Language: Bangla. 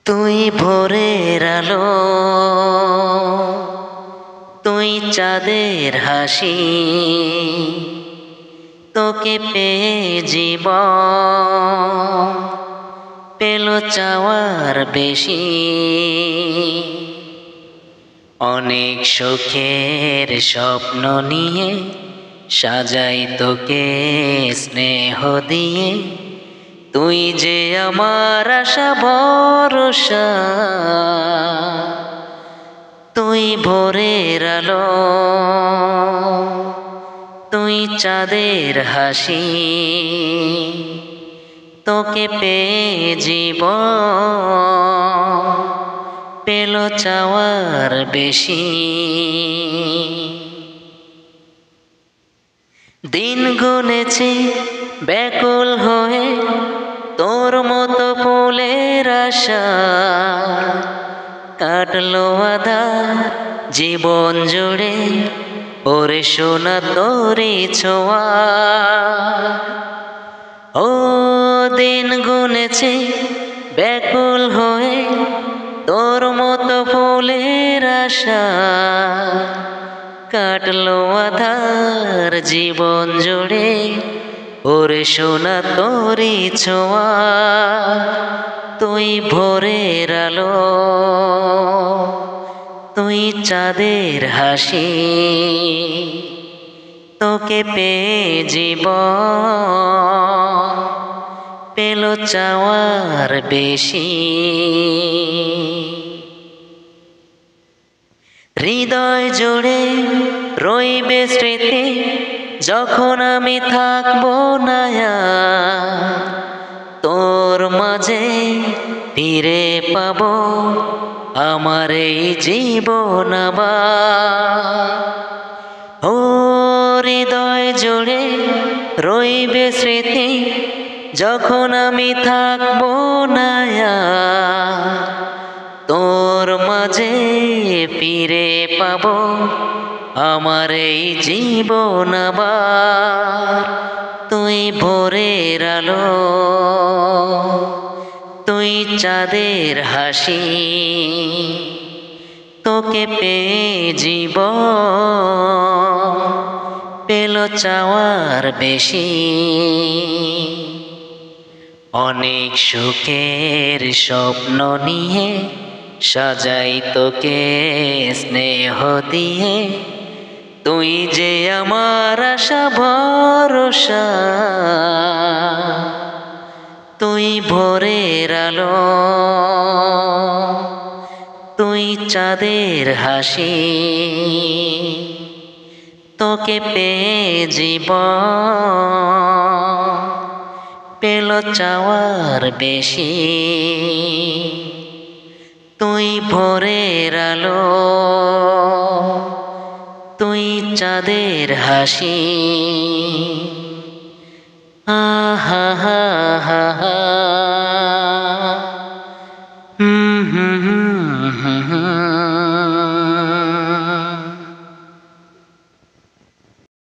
তুই ভোরের আলো, তুই চাঁদের হাসি, তোকে পেয়ে জীবন পেল চাওয়ার বেশি। অনেক সুখের স্বপ্ন নিয়ে সাজাই তোকে স্নেহ দিয়ে, তুই যে আমার আশা ভরসা। তুই ভোরের আলো, তুই চাঁদের হাসি, তোকে পেয়ে জীবন পেল চাওয়ার বেশি। দিন গুনেছি ব্যাকুল হয়ে তোর মতো ফুলের আশা, কাটলো আধার জীবন জুড়ে ওরে সোনা তোরে ছোঁয়া। ও দিন গুনেছি ব্যাকুল হয়ে তোর মতো ফুলের আশা, কাটলো আধার জীবন জুড়ে ওরে সোনা তোরে ছোঁয়া। তুই ভোরের আলো, তুই চাঁদের হাসি, তোকে পেয়ে জীবন পেল চাওয়ার বেশি। হৃদয় জুড়ে রইবে স্মৃতি যখন আমি থাকবো না আর, তোর মাঝে ফিরে পাবো আমার এই জীবন আবার। ও হৃদয় জুড়ে রইবে স্মৃতি যখন আমি থাকবো না আর, তোর মাঝে ফিরে পাবো আমার এই জীবন আবার। তুই ভোরের আলো, তুই চাঁদের হাসি, তোকে পেয়ে জীবন পেল চাওয়ার বেশি। অনেক সুখের স্বপ্ন নিয়ে সাজাই তোকে স্নেহ দিয়ে, তুই যে আমার আশা ভরসা। তুই ভোরের আলো, তুই চাঁদের হাসি, তোকে পেয়ে জীবন পেল চাওয়ার বেশি। তুই ভোরের আলো, তুই চাঁদের হাসি। আহা হা হা হা।